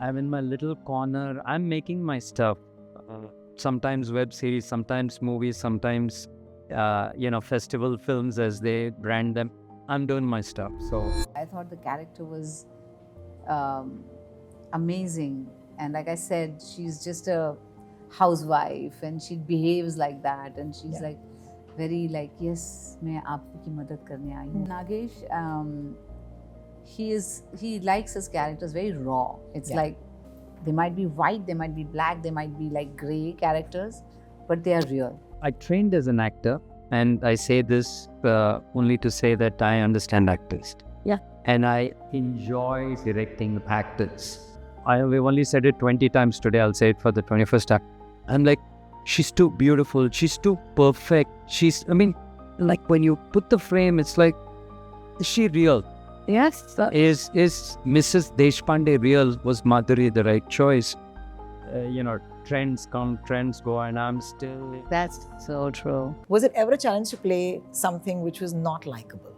I'm in my little corner. I'm making my stuff. Sometimes web series, sometimes movies, sometimes, festival films as they brand them. I'm doing my stuff. So I thought the character was um, amazing. And like I said, she's just a housewife and she behaves like that. And she's like very like, yes, मैं आपकी मदद करने आई हूँ. Nagesh, he likes his characters very raw. It's like they might be white, they might be black, they might be like grey characters, but they are real. I trained as an actor, and I say this only to say that I understand actors. Yeah. And I enjoy directing actors. We've only said it 20 times today. I'll say it for the 21st time. I'm like, she's too beautiful. She's too perfect. Like when you put the frame, it's like, is she real? Yes. Is Mrs Deshpande real? Was Madhuri the right choice? Trends come, trends go, and I'm still... That's so true. Was it ever a challenge to play something which was not likable?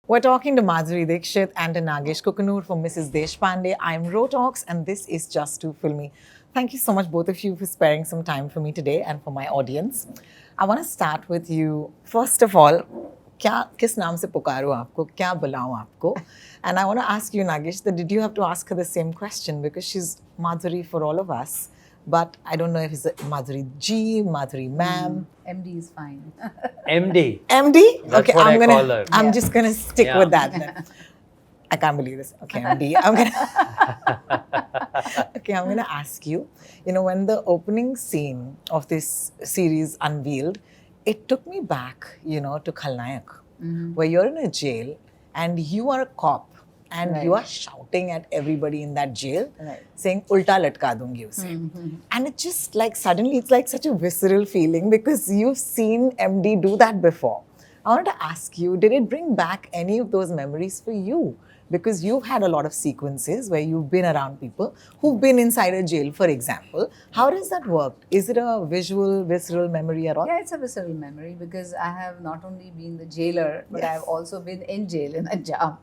We're talking to Madhuri Dixit and to Nagesh Kukunoor from Mrs Deshpande. I'm Rotox and this is Just Too Filmy. Thank you so much, both of you, for sparing some time for me today and for my audience. I want to start with you. First of all, किस नाम से पुकारूं आपको? क्या बुलाऊं आपको? And I want to ask you, Nagesh, that did you have to ask her the same question? Because she's Madhuri for all of us. But I don't know if it's Madhuri Ji, Madhuri Ma'am. MD is fine. MD. MD? That's okay, what I call her. I'm just gonna stick Yeah. with that then. I can't believe this. Okay, MD. I'm gonna ask you. When the opening scene of this series unveiled, it took me back, to Khalnayak, where you're in a jail and you are a cop and you are shouting at everybody in that jail, saying "Ulta latka dungi use." And it just like suddenly it's like such a visceral feeling because you've seen MD do that before. I wanted to ask you, did it bring back any of those memories for you? Because you've had a lot of sequences where you've been around people who've been inside a jail, for example. How does that work? Is it a visual, visceral memory at all? Yeah, it's a visceral memory because I have not only been the jailer, but I've also been in jail in a jam.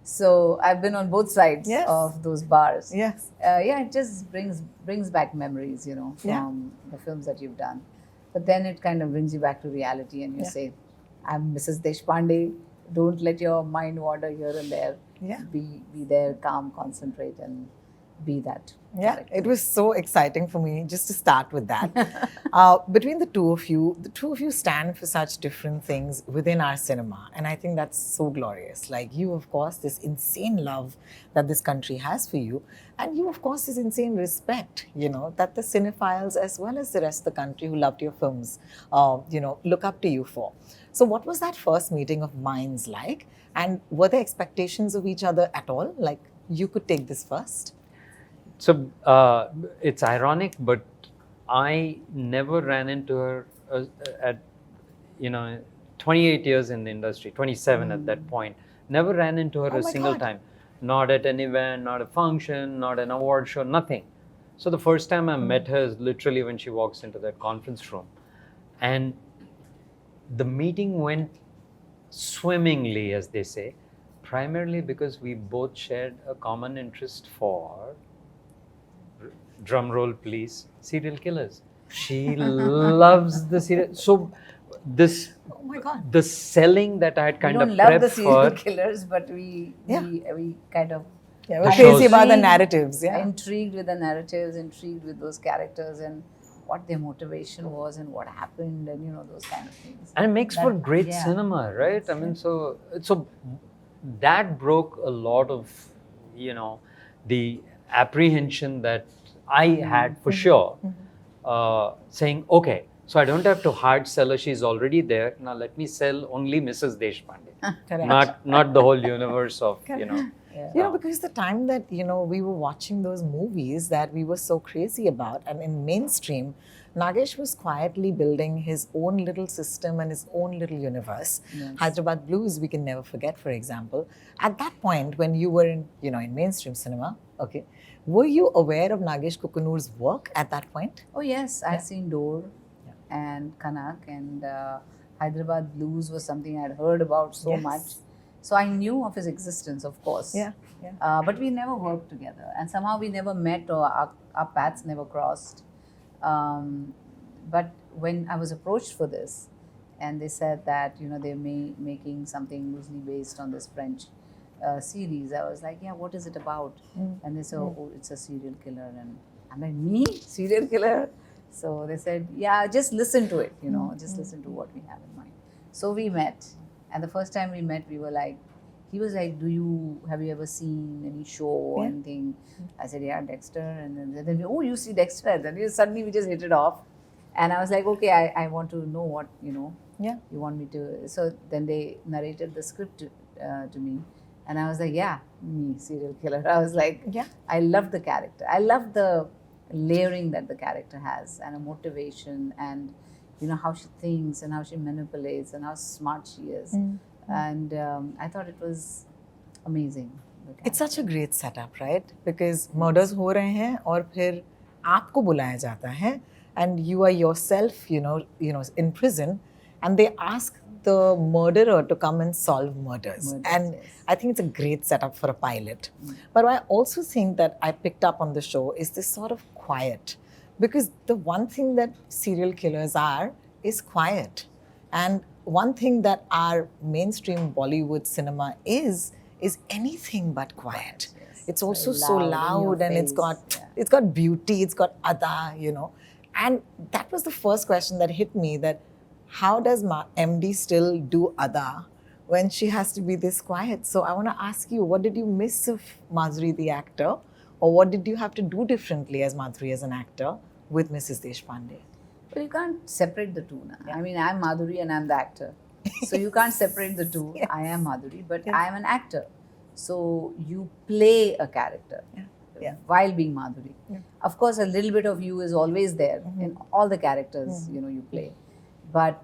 So I've been on both sides of those bars. Yes. It just brings back memories, from the films that you've done. But then it kind of brings you back to reality and you say, I'm Mrs Deshpande. Don't let your mind wander here and there. Yeah. Be there, calm, concentrate, and be that. character. It was so exciting for me just to start with that. Between the two of you stand for such different things within our cinema. And I think that's so glorious. Like you, of course, this insane love that this country has for you. And you, of course, this insane respect, that the cinephiles as well as the rest of the country who loved your films, look up to you for. So what was that first meeting of minds like? And were there expectations of each other at all? Like you could take this first? So it's ironic, but I never ran into her at 28 years in the industry, 27 at that point. Never ran into her a single time. Not at an event, not a function, not an award show, nothing. So the first time I met her is literally when she walks into that conference room. And the meeting went swimmingly, as they say, primarily because we both shared a common interest for, drum roll please, serial killers. She loves the serial. So this, oh my God, the selling that I had kind of prepped for. We don't love the serial killers, but we kind of we're crazy about the narratives. Intrigued with the narratives, intrigued with those characters and what their motivation was and what happened and those kind of things. And it makes for great cinema, right? I mean, so that broke a lot of the apprehension that I had for sure, saying, okay, So I don't have to hard sell her. She's already there. Now let me sell only Mrs. Deshpande, Correct. not the whole universe of, you know. You know, because the time that, you know, we were watching those movies that we were so crazy about, and in mainstream, Nagesh was quietly building his own little system and his own little universe. Yes. Hyderabad Blues, we can never forget, for example. At that point, when you were in, you know, in mainstream cinema, okay, were you aware of Nagesh Kukunoor's work at that point? Oh yes, I'd seen Door and Kanak, and Hyderabad Blues was something I'd heard about so Yes. much. So I knew of his existence, of course. Yeah. But we never worked together, and somehow we never met, or our paths never crossed. But when I was approached for this, and they said that, you know, they're making something loosely based on this French series, I was like, yeah, what is it about? And they said, oh, it's a serial killer. And I'm like, me? Serial killer? So they said, yeah, just listen to it, you know, just listen to what we have in mind. So we met, and the first time we met, we were like, he was like, have you ever seen any show or anything? I said, yeah, Dexter. And then oh, you see Dexter? And then suddenly we just hit it off. And I was like, okay, I want to know what, you know, you want me to. So then they narrated the script to me. And I was like, yeah, me, serial killer. I was like, I love the character. I love the layering that the character has, and a motivation, and, you know, how she thinks and how she manipulates and how smart she is. And I thought it was amazing. It's such a great setup, right? Because murders हो रहे हैं और फिर आपको बुलाया जाता है, and you are yourself, you know, in prison, and they ask the murderer to come and solve murders. And I think it's a great setup for a pilot. But I also think that I picked up on the show is this sort of quiet, because the one thing that serial killers are is quiet. And one thing that our mainstream Bollywood cinema is anything but quiet. It's also so loud, and it's got beauty, it's got ada, you know. And that was the first question that hit me, that how does MD still do ada when she has to be this quiet? So I want to ask you, what did you miss of Madhuri the actor, or what did you have to do differently as Madhuri as an actor with Mrs Deshpande? Well, you can't separate the two. I mean, I'm Madhuri and I'm the actor. So you can't separate the two. I am Madhuri, but I am an actor. So you play a character while being Madhuri. Of course, a little bit of you is always there in all the characters, you know, you play. But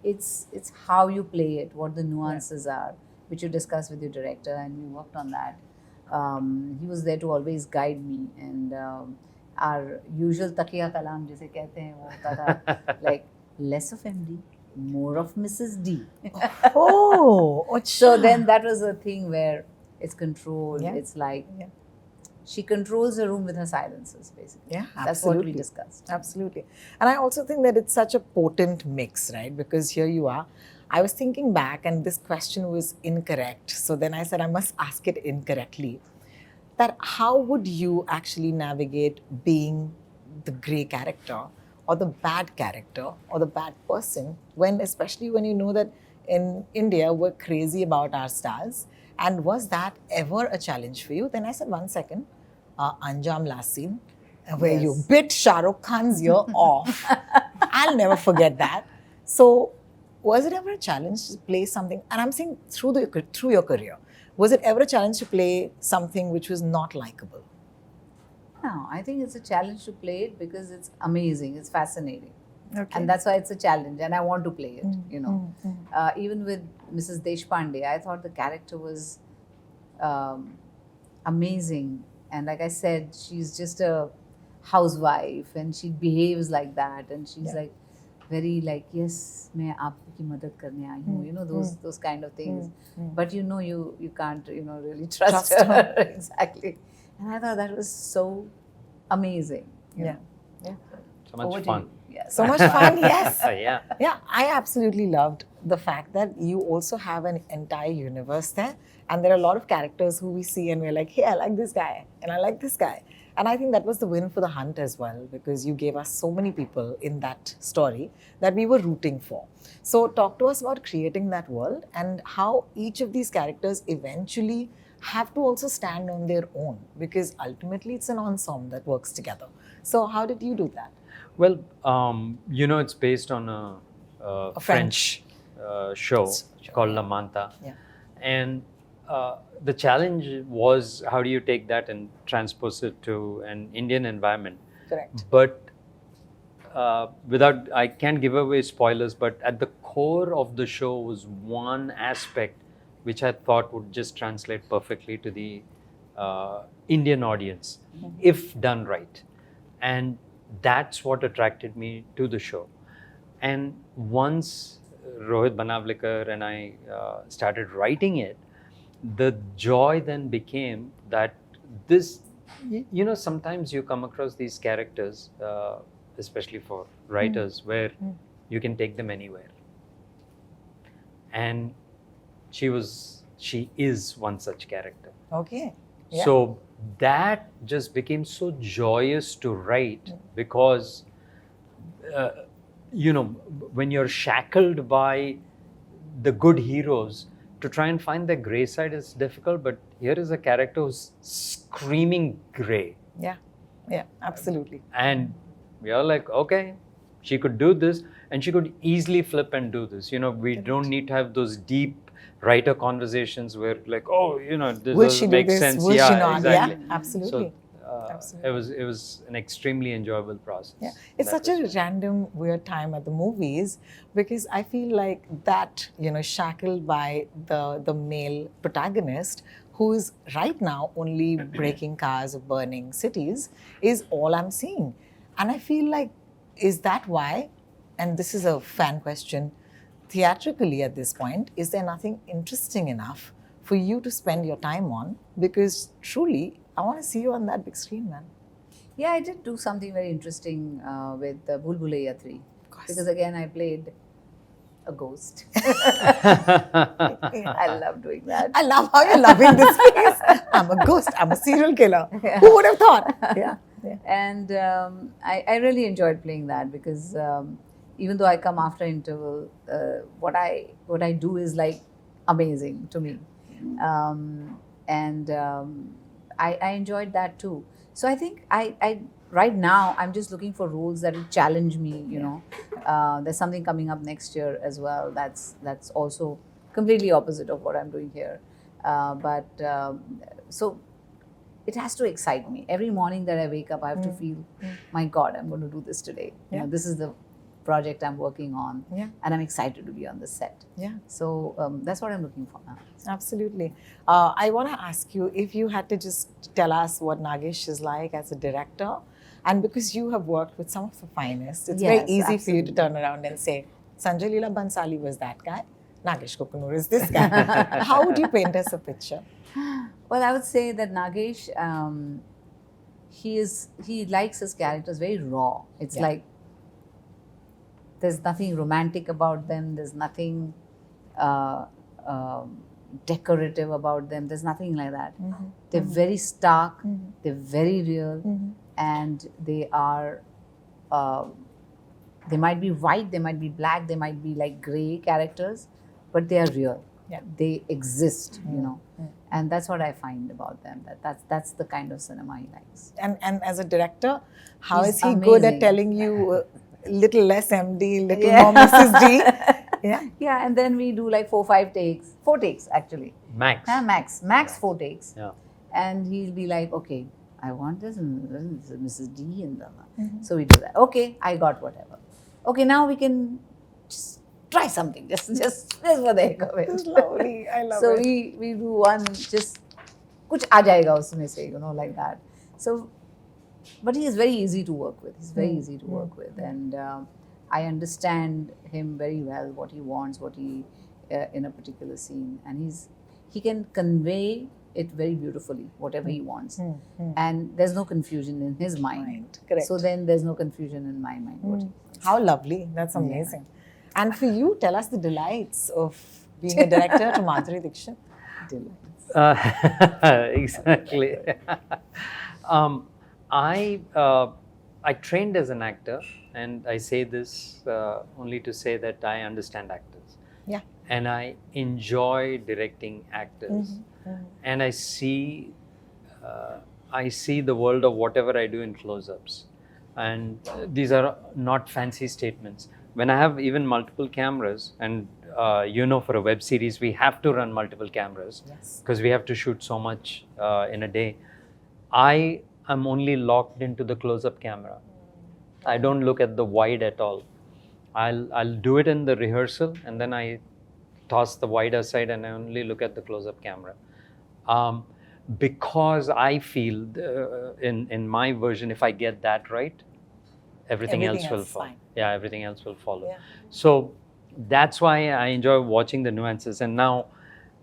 it's how you play it, what the nuances are, which you discuss with your director, and we worked on that. He was there to always guide me, and our usual takiya kalam जिसे कहते हैं वो होता था, like less of MD, more of Mrs D. So then that was a thing where it's controlled. It's like she controls the room with her silences, basically. Yeah, that's what we discussed. Absolutely. And I also think that it's such a potent mix, right? Because here you are. I was thinking back, and this question was incorrect. So then I said, I must ask it incorrectly. That how would you actually navigate being the grey character, or the bad character, or the bad person, when, especially when you know that in India we're crazy about our stars? And was that ever a challenge for you? Then I said, 1 second, Anjam last scene, where you bit Shah Rukh Khan's ear off. I'll never forget that. So was it ever a challenge to play something? And I'm saying through your career, was it ever a challenge to play something which was not likable? No, I think it's a challenge to play it because it's amazing, it's fascinating. And that's why it's a challenge, and I want to play it, you know. Even with Mrs Deshpande, I thought the character was amazing. And like I said, she's just a housewife, and she behaves like that, and she's like very like, yes, मैं आपकी मदद करने आई हूँ, you know, those kind of things. But you know, you can't, you know, really trust her. Exactly. And I thought that was so amazing. You know. So much fun. So much fun, yes. Yeah, I absolutely loved the fact that you also have an entire universe there, and there are a lot of characters who we see and we're like, hey, I like this guy and I like this guy. And I think that was the win for the hunt as well, because you gave us so many people in that story that we were rooting for. So talk to us about creating that world and how each of these characters eventually have to also stand on their own, because ultimately it's an ensemble that works together. So how did you do that? Well, it's based on a French show called La Manta. Yeah. And the challenge was, how do you take that and transpose it to an Indian environment? Correct. But I can't give away spoilers, but at the core of the show was one aspect which I thought would just translate perfectly to the Indian audience, if done right. And that's what attracted me to the show. And once Rohit Banavlikar and I started writing it, the joy then became that this, sometimes you come across these characters, especially for writers, where you can take them anywhere. And she is one such character. Okay. Yeah. So that just became so joyous to write, because when you're shackled by the good heroes, to try and find the grey side is difficult, but here is a character who's screaming grey. Yeah, absolutely. And we are like, okay, she could do this, and she could easily flip and do this. We don't need to have those deep writer conversations where, like, this doesn't make sense. Will she not? Exactly. Yeah, absolutely. So it was an extremely enjoyable process. Yeah, it's such a random, weird time at the movies, because I feel like that, shackled by the male protagonist, who is right now only breaking cars or burning cities, is all I'm seeing. And I feel like, is that why, and this is a fan question, theatrically at this point, is there nothing interesting enough for you to spend your time on? Because truly, I want to see you on that big screen, man. Yeah, I did do something very interesting with Bhool Bhulaiya 3. Because again, I played a ghost. I love doing that. I love how you're loving this face. I'm a ghost. I'm a serial killer. Yeah. Who would have thought? Yeah. And I really enjoyed playing that, because even though I come after interval, what I do is like amazing to me. I enjoyed that too. So I think I right now I'm just looking for roles that will challenge me. There's something coming up next year as well. That's also completely opposite of what I'm doing here. So it has to excite me. Every morning that I wake up, I have to feel, my God, I'm going to do this today. Yeah. This is the project I'm working on, and I'm excited to be on the set. Yeah. So that's what I'm looking for now. Absolutely. I want to ask you, if you had to just tell us what Nagesh is like as a director, and because you have worked with some of the finest, it's very easy for you to turn around and say, Sanjay Leela Bhansali was that guy, Nagesh Kukunoor is this guy. How would you paint us a picture? Well, I would say that Nagesh, he likes his characters very raw. It's like, there's nothing romantic about them. There's nothing decorative about them. There's nothing like that. They're very stark. They're very real, and they are. They might be white. They might be black. They might be like grey characters, but they are real. Yeah. They exist. And that's what I find about them. That's the kind of cinema he likes. And as a director, how He's is he good at amazing. telling you? Little less MD, little more Mrs D. Yeah, and then we do like 4 takes actually. Max. Max 4 takes. Yeah. And he'll be like, okay, I want this and Mrs. D and the. So we do that. Okay, I got whatever. Okay, now we can just try something. Just for the heck of it. It's lovely. I love so it. we do one, just kuch aa jayega usme se, like that. So, but he is very easy to work with. He's very easy to work with, and I understand him very well, what he wants, what he in a particular scene, and he can convey it very beautifully, whatever he wants, and there's no confusion in his mind. Correct. So then there's no confusion in my mind. What he wants. How lovely. That's amazing. And for you, tell us the delights of being a director to Madhuri Dixit. Delights. Exactly. I trained as an actor, and I say this only to say that I understand actors. Yeah. And I enjoy directing actors. And I see the world of whatever I do in close-ups. And these are not fancy statements. When I have even multiple cameras, and for a web series, we have to run multiple cameras because we have to shoot so much in a day. I am only locked into the close-up camera. I don't look at the wide at all. I'll do it in the rehearsal, and then I toss the wide aside and I only look at the close-up camera. Because I feel in my version, if I get that right, everything else will follow. Fine. Yeah, everything else will follow. Yeah. So that's why I enjoy watching the nuances. And now,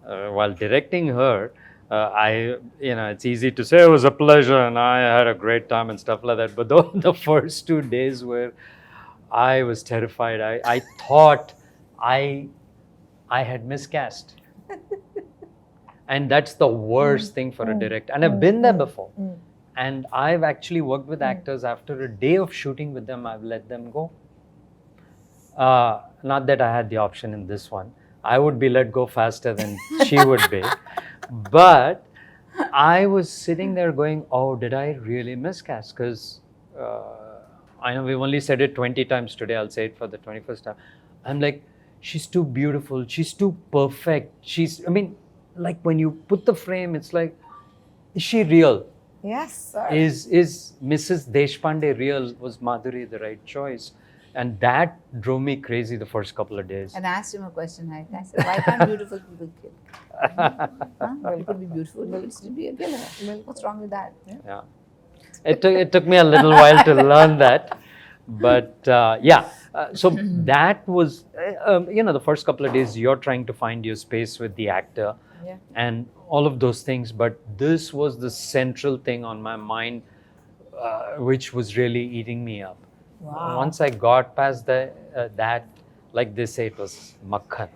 while directing her, it's easy to say it was a pleasure and I had a great time and stuff like that. But the first 2 days where I was terrified, I thought I had miscast. And that's the worst thing for a director. And I've been there before. And I've actually worked with actors. After a day of shooting with them, I've let them go. Not that I had the option in this one. I would be let go faster than she would be. But I was sitting there going, oh, did I really miscast? Because I know we've only said it 20 times today. I'll say it for the 21st time. I'm like, she's too beautiful. She's too perfect. Like when you put the frame, it's like, is she real? Yes, sir. Is Mrs Deshpande real? Was Madhuri the right choice? And that drove me crazy the first couple of days. And I asked him a question. I said, why can't beautiful people kill? Huh? You could be beautiful, you could still be a killer. What's wrong with that? Yeah. It took me a little while to learn that. But so that was, the first couple of days, you're trying to find your space with the actor. Yeah. And all of those things, but this was the central thing on my mind, which was really eating me up. Wow. Once I got past that, like they say, it was makhan.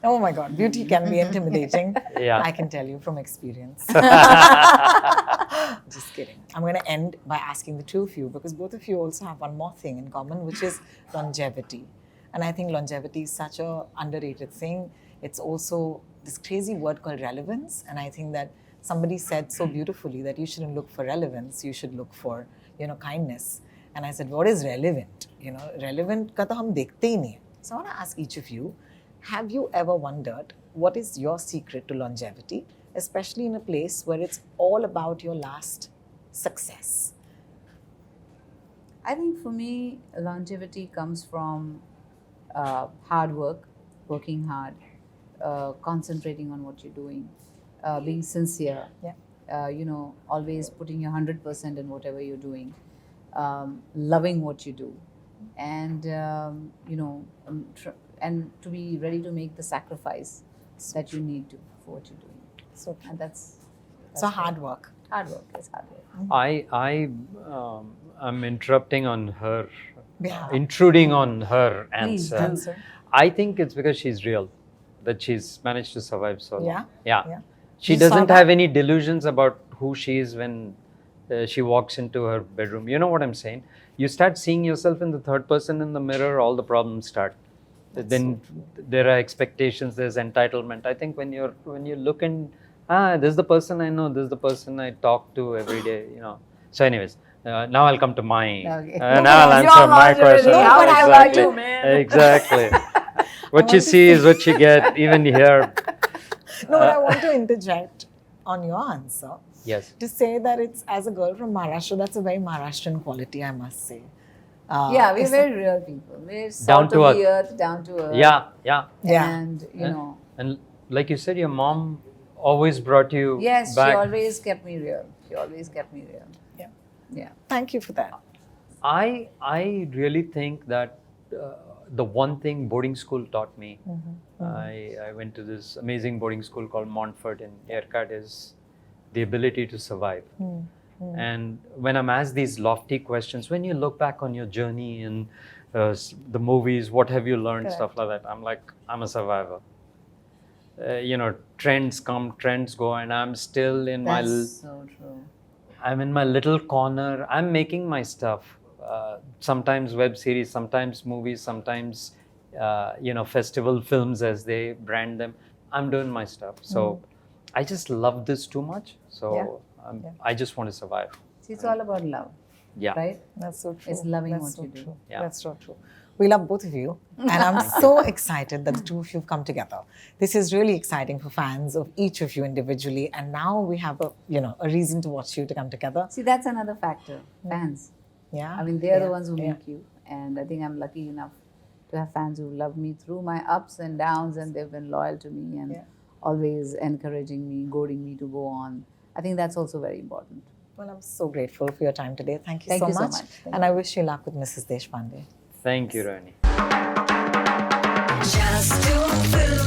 Oh my God, beauty can be intimidating. Yeah. I can tell you from experience. Just kidding. I'm going to end by asking the two of you, because both of you also have one more thing in common, which is longevity. And I think longevity is such an underrated thing. It's also this crazy word called relevance. And I think that somebody said so beautifully that you shouldn't look for relevance, you should look for, kindness. And I said, what is relevant? Relevant ka to hum dekhte hi nahi. So I want to ask each of you, have you ever wondered what is your secret to longevity, especially in a place where it's all about your last success? I think for me, longevity comes from hard work, working hard, concentrating on what you're doing, being sincere, always putting your 100% in whatever you're doing, loving what you do, and and to be ready to make the sacrifice that you need to for what you're doing. So, And that's hard work. hard work. It's hard work. I'm interrupting on her, Yeah. intruding on her Please, answer. Answer. I think it's because she's real that she's managed to survive so long. Yeah? Yeah. Yeah. She You saw doesn't that? have any delusions about who she is when she walks into her bedroom. You know what I'm saying? You start seeing yourself in the third person in the mirror, all the problems start. Then there are expectations, there's entitlement. I think when you look in, this is the person I know, this is the person I talk to every day, So anyways, now I'll come to my, Okay. now I'll answer my question. No, but I love you, man. Exactly. What you see is what you get, even here. No, but I want to interject on your answer Yes. to say that it's, as a girl from Maharashtra, that's a very Maharashtrian quality, I must say. Yeah, we're it's very real people. We're salt to of earth. the earth, down to earth. Yeah. Yeah. And, And like you said, your mom always brought you yes, back. she always kept me real. Yeah. Yeah. Thank you for that. I really think that the one thing boarding school taught me, I went to this amazing boarding school called Montfort in Aircut, is the ability to survive. And when I'm asked these lofty questions, when you look back on your journey in the movies, what have you learned, stuff like that, I'm like, I'm a survivor. Trends come, trends go, and I'm still in That's so true. I'm in my little corner. I'm making my stuff. Sometimes web series, sometimes movies, sometimes festival films as they brand them. I'm doing my stuff. So I just love this too much. So I just want to survive. See, it's all about love. Yeah. Right? That's so true. It's loving That's what so you do. true. Yeah. That's so true. We love both of you, and I'm so excited that the two of you have come together. This is really exciting for fans of each of you individually, and now we have a reason to watch you to come together. See, that's another factor. Fans. Yeah. I mean, they're the ones who yeah. make you. And I think I'm lucky enough to have fans who love me through my ups and downs, and they've been loyal to me and always encouraging me, goading me to go on. I think that's also very important. Well, I'm so grateful for your time today. Thank you Thank so you so much. much. Thank And I wish you luck with Mrs. Deshpande. Thank you, Rohini. Just to fill